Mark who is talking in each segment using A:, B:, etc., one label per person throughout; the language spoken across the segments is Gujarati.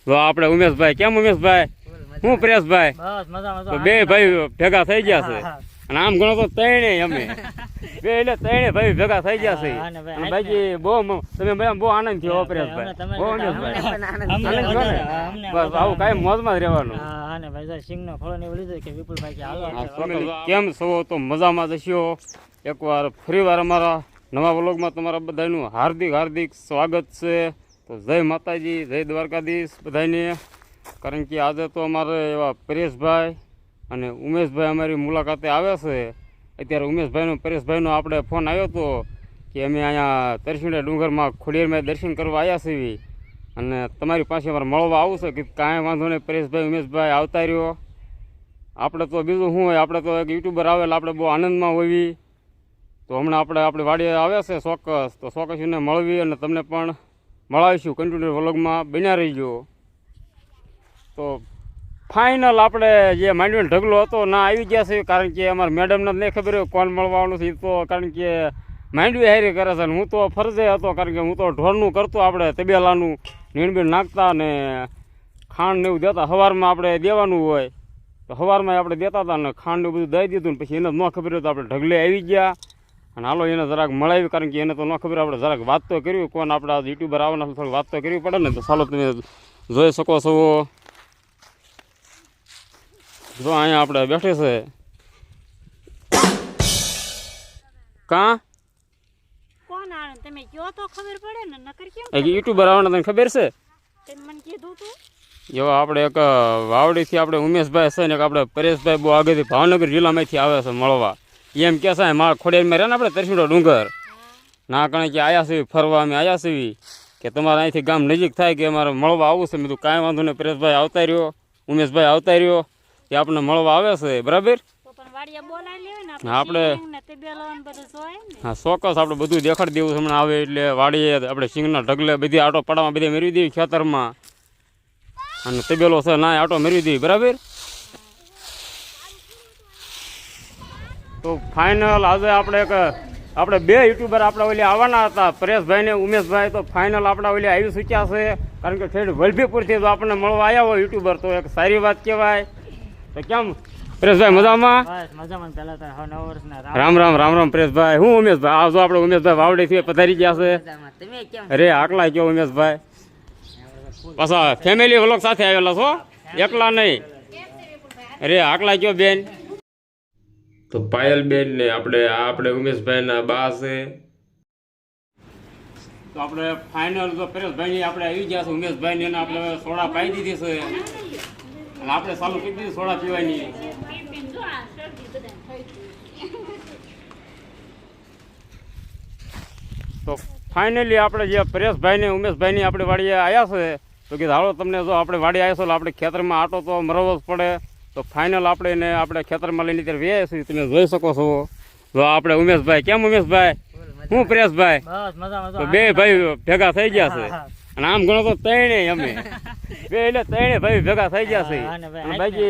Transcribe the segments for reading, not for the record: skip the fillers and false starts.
A: તો આપણે ઉમેશભાઈ કેમ ઉમેશભાઈ હું પરેશભાઈ બે ભાઈ ભેગા થઈ ગયા છે અને આમ ગણો તો ત્રણે અમે બે એટલે ત્રણે ભાઈ ભેગા થઈ ગયા છે અને ભાઈ બહુ તમે બહુ આનંદ થયો પરેશભાઈ બહુ ઉમેશભાઈ બસ આવું કાંઈ મોજમાં જ રહેવાનું કેમ છો તો મજામાં જશો એકવાર ફરીવાર અમારા નવા વ્લોગમાં તમારા બધાનું હાર્દિક સ્વાગત છે તો જય માતાજી જય દ્વારકાધીશ બધાને કારણ કે આજે તો અમારે એવા પરેશભાઈ અને ઉમેશભાઈ અમારી મુલાકાતે આવ્યા છે અત્યારે ઉમેશભાઈનો પરેશભાઈનો આપણે ફોન આવ્યો હતો કે અમે અહીંયા તરસીડા ડુંગરમાં ખોડિયારમાં દર્શન કરવા આવ્યા છીએ અને તમારી પાસે અમારે મળવા આવું છે કે કાંઈ વાંધો નહીં પરેશભાઈ ઉમેશભાઈ આવતા રહ્યો આપણે તો બીજું શું હોય આપણે તો એક યુટ્યુબર આવેલા આપણે બહુ આનંદમાં હોવી તો હમણાં આપણી વાડીએ આવ્યા છે ચોક્કસ તો ચોક્કસને મળવી અને તમને પણ મળાવીશું કન્ટિન્યુ વ્લોગમાં બન્યા રહીજો તો ફાઇનલ આપણે જે માંડવીનો ઢગલો હતો ના આવી ગયા છે કારણ કે અમારા મેડમને જ નહીં ખબર હોય કોણ મળવાનું છે તો કારણ કે માંડવી હારી કરે છે હું તો ફરજે હતો કારણ કે હું તો ઢોરનું કરતો આપણે તબેલાનું નીણબીણ નાખતા ને ખાંડ ને એવું દેતા સવારમાં આપણે દેવાનું હોય તો સવારમાં આપણે દેતા હતા ને ખાંડ ને બધું દઈ દીધું ને પછી એને ન ખબર હોય તો આપણે ઢગલે આવી ગયા અને હાલો એને જરાક મળાવી કારણ કે એને તો ન ખબર આપણે જરાક વાત તો કરવી કોણ આપણા યુટ્યુબર આવવાના થોડી વાત તો કરવી પડે ને તો ચાલો તમે જોઈ શકો છો જો અહીંયા આપણે બેઠે છે કાં
B: કોણ આવે તમે કયો તો ખબર પડે ને નકર કેમ
A: એક યુટ્યુબર આવવાના તને ખબર છે
B: તમે મને કીધું તું
A: એવા આપણે એક વાવડીથી આપણે ઉમેશભાઈ છે ને એક આપણે પરેશભાઈ બહુ આગળથી ભાવનગર જિલ્લામાંથી આવે છે મળવા એમ કે છે મારા ખોડિયારમાં રહે ને આપણે તરસીડો ડુંગર ના કારણ કે આવ્યા છીએ ફરવા અમે આવ્યા છીએ કે તમારે અહીંથી ગામ નજીક થાય કે અમારે મળવા આવું છે મેં કીધું કાંઈ વાંધો નહીં પરેશભાઈ આવતા રહ્યો ઉમેશભાઈ આવતા રહ્યો કે આપણને મળવા આવે છે બરાબર આપણે હા ચોક્કસ આપણે બધું દેખાડી દેવું હમણાં આવે એટલે વાડીએ આપણે સિંગના ઢગલે બધી આટો પાડામાં બધી મેળવી દેવી ખેતરમાં અને તબેલો છે ના આટો મેળવી દેવી બરાબર તો ફાઇનલ આજે આપણે બે યુટ્યુબર આપણે ઓલી આવવાના હતા પરેશભાઈ ને ઉમેશભાઈ તો ફાઇનલ આપણા ઓલી આવી શક્યા છે કારણ કે ઠેઠ વલભીપુરથી તો આપણને મળવા આવ્યા હોય યુટ્યુબર તો એક સારી વાત કહેવાય તો કેમ પરેશભાઈ મજામાં રામ રામ પરેશભાઈ હું ઉમેશભાઈ આવજો આપણે ઉમેશભાઈ વાવડીથી પધારી ગયા છે અરે આકલા કયો ઉમેશભાઈ પાછા ફેમિલી વ્લોગ સાથે આવેલા છો એકલા નહીં અરે આકલા કયો બેન તો પાયલ બેન ને આપણે ઉમેશભાઈના બા છે તો આપણે ફાઇનલ તો પરેશભાઈ આપણે આવી ગયા છે ઉમેશભાઈ ને આપણે સોડા પાઈ દીધી છે અને આપણે ચાલુ કરી દીધી સોડા પીવાની તો ફાઇનલી આપણે જે પરેશભાઈ ને ઉમેશભાઈ ની આપણે વાડીએ આવ્યા છે તો કીધું હાલો તમને જો આપણે વાડી આવ્યા છો આપણે ખેતરમાં આટો તો મરવો જ પડે તો ફાઇનલ આપણે ખેતરમાં લઈને ત્યારે વ્યાય છીએ તમે જોઈ શકો છો તો આપણે ઉમેશભાઈ કેમ ઉમેશભાઈ હું પરેશભાઈ તો બે ભાઈ ભેગા થઈ ગયા છે અને આમ ગણો તો ત્રણે અમે બે એટલે ત્રણે ભાઈ ભેગા થઈ ગયા છે અને ભાઈ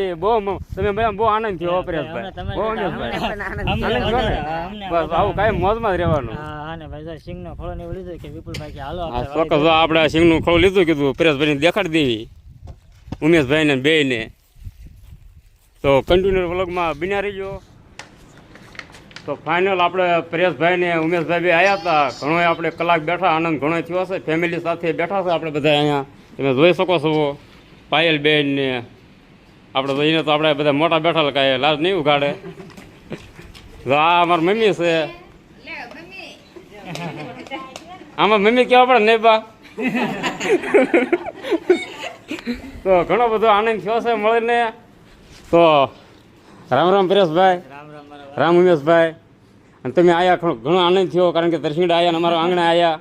A: તમે બહુ આનંદ થયો પરેશભાઈ બહુ ઉમેશભાઈ બસ આવું કાંઈ મોજમાં જ રહેવાનું ચોક્કસ આપણે સિંગનું ખોળ લીધું કીધું પરેશભાઈને દેખાડી દેવી ઉમેશભાઈ ને બે ને તો કન્ટિન્યુ વ્લોગમાં બન્યા રહીજો તો ફાઇનલ આપણે પરેશભાઈ ને ઉમેશભાઈ બી આવ્યા હતા ઘણો આપણે કલાક બેઠા આનંદ ઘણો થયો છે ફેમિલી સાથે બેઠા છે આપણે બધા અહીંયા તમે જોઈ શકો છો પાયલ બેન ને આપણે તો એને તો આપણે બધા મોટા બેઠા કાંઈ લાજ નહીં ઉગાડે તો આ અમારી મમ્મી છે આમાં મમ્મી કેવા પડે નહીં બા તો ઘણો બધો આનંદ થયો છે મળીને તો રામ પરેશભાઈ રામ ઉમેશભાઈ અને તમે આયા ઘણો આનંદ થયો કારણ કે તરસીડા આવ્યા ને અમારા આંગણે આવ્યા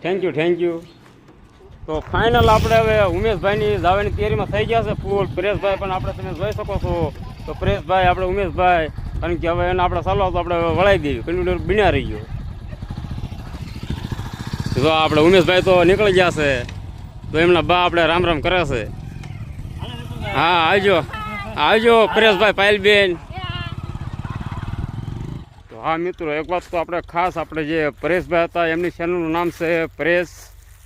A: થેન્ક યુ તો ફાઇનલ આપણે હવે ઉમેશભાઈની જવાની તૈયારીમાં થઈ ગયા છે ફૂલ પરેશભાઈ પણ આપણે તમે જોઈ શકો છો તો પરેશભાઈ આપણે ઉમેશભાઈ કારણ કે હવે એને આપણે ચાલો તો આપણે વળાવી દેવી કન્ટિન્યુ બન્યા રહી ગયો તો આપણે ઉમેશભાઈ તો નીકળી ગયા છે તો એમના બા આપણે રામ કરે છે હા આવજો પરેશભાઈ પાયલબેન હા મિત્રો એક વાત તો આપણે ખાસ આપણે જે પરેશભાઈ હતા એમની ચેનલનું નામ છે પરેશ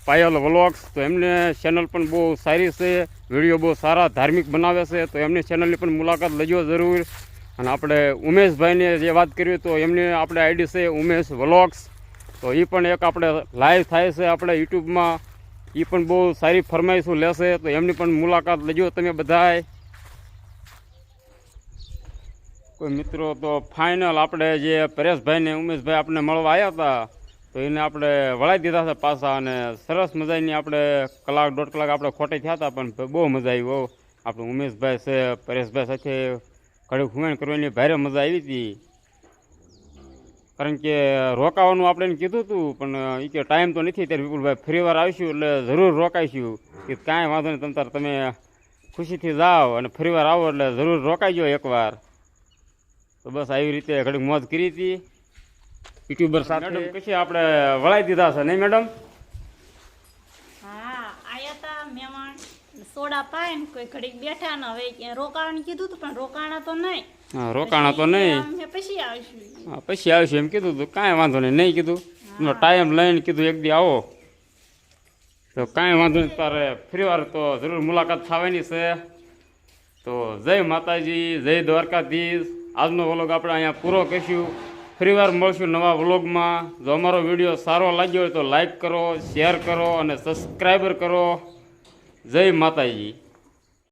A: પાયલ વ્લોગ્સ. તો એમને ચેનલ પણ બહુ સારી છે, વિડીયો બહુ સારા ધાર્મિક બનાવે છે. તો એમની ચેનલની પણ મુલાકાત લેજો જરૂર. અને આપણે ઉમેશભાઈને જે વાત કરી તો એમની આપણે આઈડી છે ઉમેશ વ્લોગ્સ. તો એ પણ એક આપણે લાઈવ થાય છે આપણે યુટ્યુબમાં. એ પણ બહુ સારી ફરમાઈશું લેશે. તો એમની પણ મુલાકાત લેજો તમે બધાય. કોઈ મિત્રો તો ફાઇનલ આપણે જે પરેશભાઈને ઉમેશભાઈ આપણે મળવા આવ્યા હતા તો એને આપણે વળાવી દીધા છે પાછા. અને સરસ મજાની આપણે કલાક દોઢ કલાક આપણે ખોટે થયા હતા, પણ બહુ મજા આવી. બહુ આપણે ઉમેશભાઈ છે પરેશભાઈ સાથે ઘડી ઘુમાણ કરવાની ભારે મજા આવી હતી. કારણ કે રોકાવાનું આપણે એને કીધું હતું, પણ એ કે ટાઈમ તો નથી. ત્યારે વિપુલભાઈ ફરી વાર આવીશું એટલે જરૂર રોકાઈશું. કે કાંઈ વાંધો નહીં, તમે ખુશીથી જાઓ અને ફરી વાર આવો એટલે જરૂર રોકાઈજો એકવાર. તો બસ આવી રીતે ઘડી મોજ કરી હતી યુટ્યુબર સાથે. મેડમ પછી આપણે વળાવી દીધા છે નહીં મેડમ?
B: હા, આયા તા મહેમાન, સોડા પાય ને કોઈ ઘડીક બેઠા ને હવે ક્યાં રોકાવાનું કીધું હતું પણ રોકાણા તો નહીં.
A: હા, રોકાણા તો નહીં.
B: અમે પછી આવીશું.
A: હા, પછી આવીશું એમ કીધું હતું. કાંઈ વાંધો નહીં, નહીં કીધું. એનો ટાઈમ લઈને કીધું એક દી આવો. તો કાંઈ વાંધો નહીં, તારે ફરી વાર તો જરૂર મુલાકાત થવાની છે. તો જય માતાજી, જય દ્વારકાધીશ. આજનો વ્લોગ આપણે અહીંયા પૂરો કરીશું. ફરી વાર મળશું નવા વ્લોગમાં. જો અમારો વિડીયો સારો લાગ્યો હોય તો લાઈક કરો, શેર કરો અને સબસ્ક્રાઈબર કરો. જય માતાજી.